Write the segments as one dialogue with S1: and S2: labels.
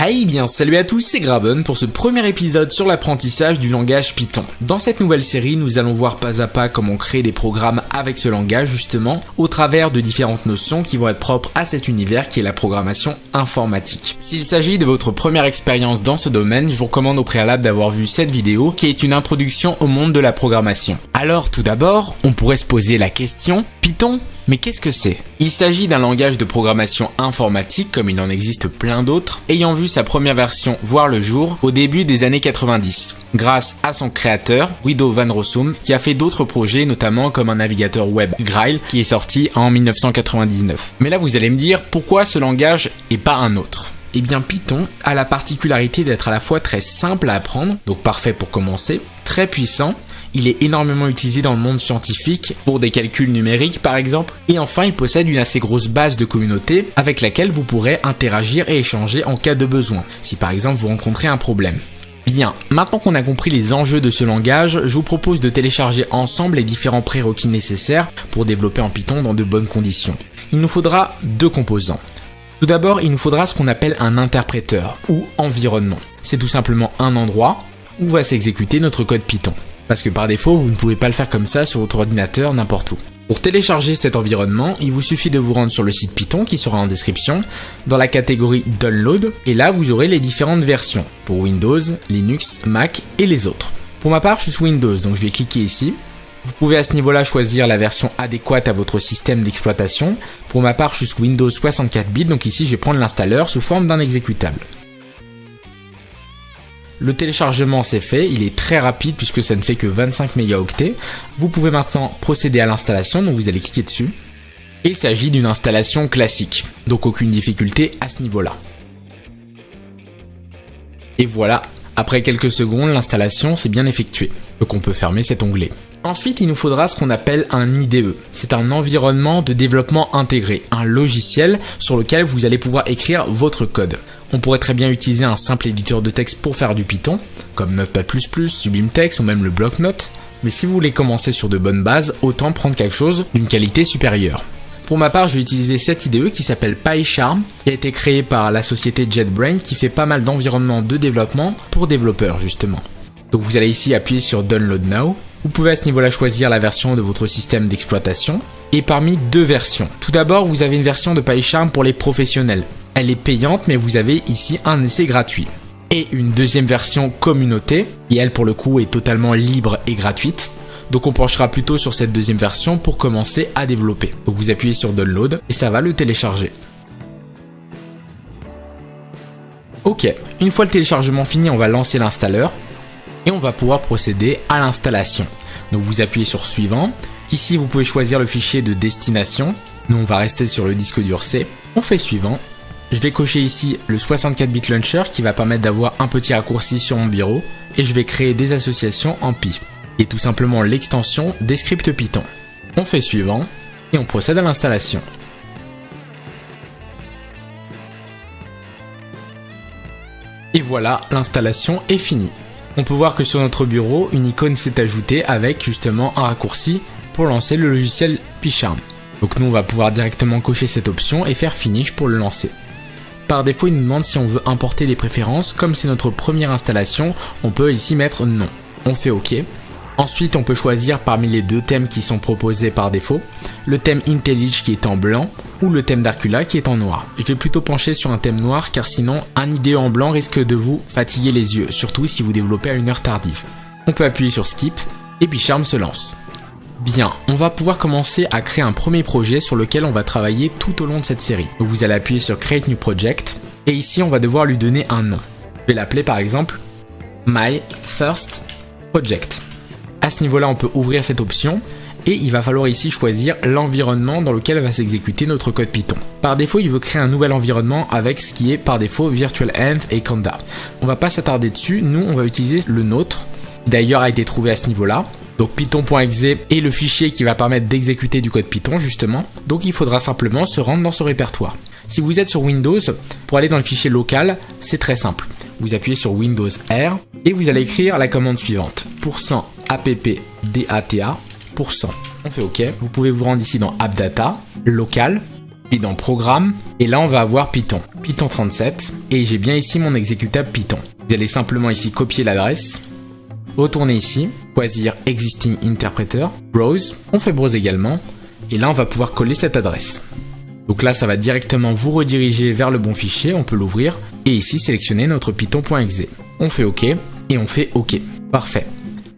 S1: Hey bien, salut à tous, c'est Graben pour ce premier épisode sur l'apprentissage du langage Python. Dans cette nouvelle série, nous allons voir pas à pas comment créer des programmes avec ce langage justement, au travers de différentes notions qui vont être propres à cet univers qui est la programmation informatique. S'il s'agit de votre première expérience dans ce domaine, je vous recommande au préalable d'avoir vu cette vidéo qui est une introduction au monde de la programmation. Alors tout d'abord, on pourrait se poser la question, Python ? Mais qu'est-ce que c'est ? Il s'agit d'un langage de programmation informatique, comme il en existe plein d'autres, ayant vu sa première version voir le jour au début des années 90, grâce à son créateur, Guido van Rossum, qui a fait d'autres projets, notamment comme un navigateur web, Grail, qui est sorti en 1999. Mais là vous allez me dire, pourquoi ce langage et pas un autre ? Eh bien Python a la particularité d'être à la fois très simple à apprendre, donc parfait pour commencer, très puissant. Il est énormément utilisé dans le monde scientifique pour des calculs numériques par exemple. Et enfin, il possède une assez grosse base de communauté avec laquelle vous pourrez interagir et échanger en cas de besoin, si par exemple vous rencontrez un problème. Bien, maintenant qu'on a compris les enjeux de ce langage, je vous propose de télécharger ensemble les différents prérequis nécessaires pour développer en Python dans de bonnes conditions. Il nous faudra deux composants. Tout d'abord, il nous faudra ce qu'on appelle un interpréteur ou environnement. C'est tout simplement un endroit où va s'exécuter notre code Python. Parce que par défaut, vous ne pouvez pas le faire comme ça sur votre ordinateur n'importe où. Pour télécharger cet environnement, il vous suffit de vous rendre sur le site Python qui sera en description, dans la catégorie Download, et là vous aurez les différentes versions, pour Windows, Linux, Mac et les autres. Pour ma part, je suis sous Windows, donc je vais cliquer ici. Vous pouvez à ce niveau-là choisir la version adéquate à votre système d'exploitation. Pour ma part, je suis sous Windows 64 bits, donc ici je vais prendre l'installeur sous forme d'un exécutable. Le téléchargement c'est fait, il est très rapide puisque ça ne fait que 25 mégaoctets. Vous pouvez maintenant procéder à l'installation, donc vous allez cliquer dessus. Et il s'agit d'une installation classique, donc aucune difficulté à ce niveau-là. Et voilà, après quelques secondes, l'installation s'est bien effectuée. Donc on peut fermer cet onglet. Ensuite, il nous faudra ce qu'on appelle un IDE. C'est un environnement de développement intégré, un logiciel sur lequel vous allez pouvoir écrire votre code. On pourrait très bien utiliser un simple éditeur de texte pour faire du Python, comme Notepad++, Sublime Text ou même le bloc-notes. Mais si vous voulez commencer sur de bonnes bases, autant prendre quelque chose d'une qualité supérieure. Pour ma part, je vais utiliser cette IDE qui s'appelle PyCharm, qui a été créée par la société JetBrains qui fait pas mal d'environnements de développement pour développeurs justement. Donc vous allez ici appuyer sur Download Now. Vous pouvez à ce niveau-là choisir la version de votre système d'exploitation et parmi deux versions. Tout d'abord, vous avez une version de PyCharm pour les professionnels. Elle est payante, mais vous avez ici un essai gratuit. Et une deuxième version communauté, qui elle pour le coup est totalement libre et gratuite. Donc on penchera plutôt sur cette deuxième version pour commencer à développer. Donc vous appuyez sur Download et ça va le télécharger. Ok, une fois le téléchargement fini, on va lancer l'installeur. Et on va pouvoir procéder à l'installation. Donc vous appuyez sur suivant. Ici vous pouvez choisir le fichier de destination. Nous on va rester sur le disque dur C. On fait suivant. Je vais cocher ici le 64 bit launcher qui va permettre d'avoir un petit raccourci sur mon bureau. Et je vais créer des associations en Py. Et tout simplement l'extension des scripts Python. On fait suivant. Et on procède à l'installation. Et voilà, l'installation est finie. On peut voir que sur notre bureau, une icône s'est ajoutée avec justement un raccourci pour lancer le logiciel PyCharm. Donc nous on va pouvoir directement cocher cette option et faire Finish pour le lancer. Par défaut, il nous demande si on veut importer des préférences. Comme c'est notre première installation, on peut ici mettre non. On fait OK. Ensuite, on peut choisir parmi les deux thèmes qui sont proposés par défaut, le thème IntelliJ qui est en blanc ou le thème Darkula qui est en noir. Je vais plutôt pencher sur un thème noir car sinon un IDE en blanc risque de vous fatiguer les yeux, surtout si vous développez à une heure tardive. On peut appuyer sur Skip et PyCharm se lance. Bien, on va pouvoir commencer à créer un premier projet sur lequel on va travailler tout au long de cette série. Donc vous allez appuyer sur Create New Project et ici on va devoir lui donner un nom. Je vais l'appeler par exemple My First Project. À ce niveau-là, on peut ouvrir cette option et il va falloir ici choisir l'environnement dans lequel va s'exécuter notre code Python. Par défaut, il veut créer un nouvel environnement avec ce qui est par défaut Virtual Env et Conda. On va pas s'attarder dessus, nous on va utiliser le nôtre, qui d'ailleurs a été trouvé à ce niveau-là. Donc python.exe est le fichier qui va permettre d'exécuter du code Python justement. Donc il faudra simplement se rendre dans ce répertoire. Si vous êtes sur Windows, pour aller dans le fichier local, c'est très simple. Vous appuyez sur Windows R et vous allez écrire la commande suivante. %appdata %. On fait OK. Vous pouvez vous rendre ici dans AppData, local Puis dans Programme, et là on va avoir Python. Python 37, et j'ai bien ici mon exécutable Python. Vous allez simplement ici copier l'adresse, retourner ici, choisir Existing Interpreter, Browse, on fait Browse également, et là on va pouvoir coller cette adresse. Donc là ça va directement vous rediriger vers le bon fichier, on peut l'ouvrir, et ici sélectionner notre python.exe. On fait OK, et on fait OK. Parfait.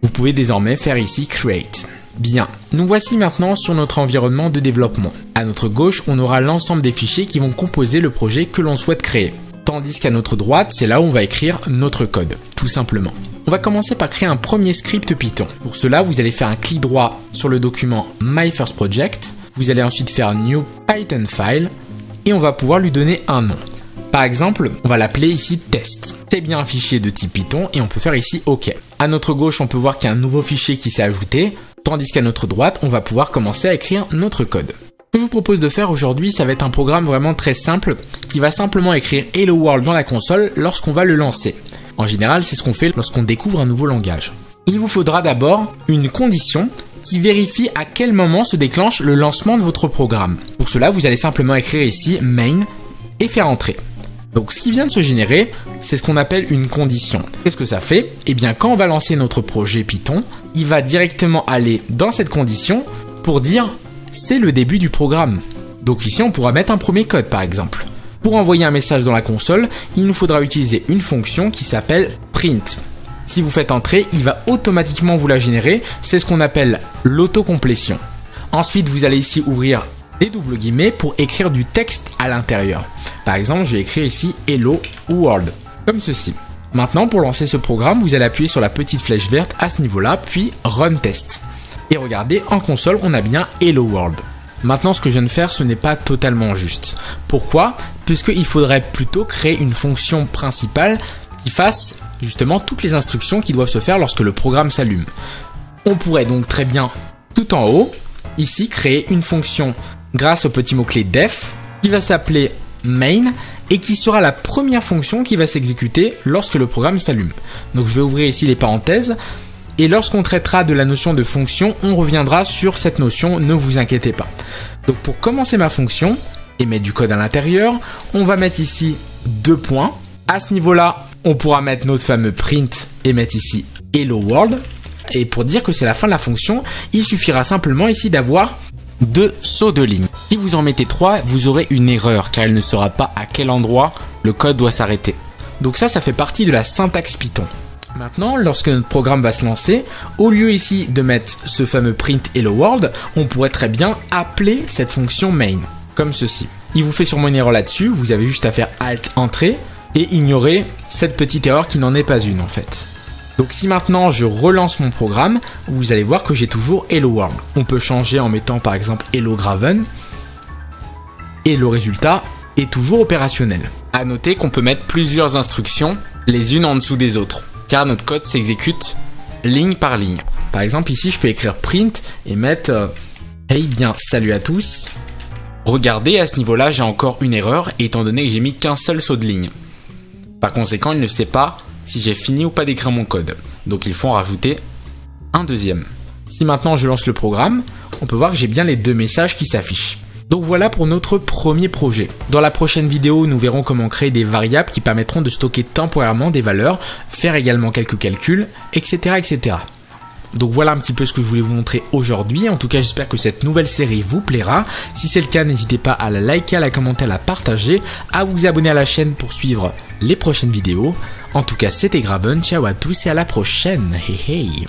S1: Vous pouvez désormais faire ici Create. Bien, nous voici maintenant sur notre environnement de développement. À notre gauche, on aura l'ensemble des fichiers qui vont composer le projet que l'on souhaite créer. Tandis qu'à notre droite, c'est là où on va écrire notre code, tout simplement. On va commencer par créer un premier script Python. Pour cela, vous allez faire un clic droit sur le document My First Project. Vous allez ensuite faire New Python File et on va pouvoir lui donner un nom. Par exemple, on va l'appeler ici test. C'est bien un fichier de type Python et on peut faire ici OK. À notre gauche, on peut voir qu'il y a un nouveau fichier qui s'est ajouté. Tandis qu'à notre droite, on va pouvoir commencer à écrire notre code. Ce que je vous propose de faire aujourd'hui, ça va être un programme vraiment très simple qui va simplement écrire Hello World dans la console lorsqu'on va le lancer. En général, c'est ce qu'on fait lorsqu'on découvre un nouveau langage. Il vous faudra d'abord une condition qui vérifie à quel moment se déclenche le lancement de votre programme. Pour cela, vous allez simplement écrire ici main et faire entrer. Donc ce qui vient de se générer, c'est ce qu'on appelle une condition. Qu'est-ce que ça fait? Eh bien quand on va lancer notre projet Python, il va directement aller dans cette condition pour dire c'est le début du programme. Donc ici on pourra mettre un premier code par exemple. Pour envoyer un message dans la console, il nous faudra utiliser une fonction qui s'appelle print. Si vous faites entrer, il va automatiquement vous la générer, c'est ce qu'on appelle l'autocomplétion. Ensuite vous allez ici ouvrir des doubles guillemets pour écrire du texte à l'intérieur. Par exemple, je vais écrire ici Hello World, comme ceci. Maintenant, pour lancer ce programme, vous allez appuyer sur la petite flèche verte à ce niveau-là, puis Run Test. Et regardez, en console, on a bien Hello World. Maintenant, ce que je viens de faire, ce n'est pas totalement juste. Pourquoi? Puisqu'il faudrait plutôt créer une fonction principale qui fasse justement toutes les instructions qui doivent se faire lorsque le programme s'allume. On pourrait donc très bien, tout en haut, ici, créer une fonction grâce au petit mot-clé def qui va s'appeler main et qui sera la première fonction qui va s'exécuter lorsque le programme s'allume. Donc je vais ouvrir ici les parenthèses et lorsqu'on traitera de la notion de fonction, on reviendra sur cette notion, ne vous inquiétez pas. Donc pour commencer ma fonction et mettre du code à l'intérieur, on va mettre ici 2 points. À ce niveau-là, on pourra mettre notre fameux print et mettre ici Hello World. Et pour dire que c'est la fin de la fonction, il suffira simplement ici d'avoir 2 sauts de ligne. Si vous en mettez 3, vous aurez une erreur car il ne saura pas à quel endroit le code doit s'arrêter. Donc ça fait partie de la syntaxe Python. Maintenant, lorsque notre programme va se lancer, au lieu ici de mettre ce fameux print Hello World, on pourrait très bien appeler cette fonction main, comme ceci. Il vous fait sûrement une erreur là-dessus, vous avez juste à faire Alt Entrée et ignorer cette petite erreur qui n'en est pas une en fait. Donc si maintenant je relance mon programme, vous allez voir que j'ai toujours Hello World. On peut changer en mettant par exemple Hello Graven et le résultat est toujours opérationnel. À noter qu'on peut mettre plusieurs instructions les unes en dessous des autres car notre code s'exécute ligne par ligne. Par exemple ici je peux écrire print et mettre hey bien salut à tous. Regardez, à ce niveau-là j'ai encore une erreur étant donné que j'ai mis qu'un seul saut de ligne. Par conséquent il ne sait pas si j'ai fini ou pas d'écrire mon code. Donc il faut en rajouter un deuxième. Si maintenant je lance le programme, on peut voir que j'ai bien les 2 messages qui s'affichent. Donc voilà pour notre premier projet. Dans la prochaine vidéo, nous verrons comment créer des variables qui permettront de stocker temporairement des valeurs, faire également quelques calculs, etc. etc. Donc voilà un petit peu ce que je voulais vous montrer aujourd'hui. En tout cas, j'espère que cette nouvelle série vous plaira. Si c'est le cas, n'hésitez pas à la liker, à la commenter, à la partager, à vous abonner à la chaîne pour suivre les prochaines vidéos. En tout cas, c'était Graven. Ciao à tous et à la prochaine. Hey hey.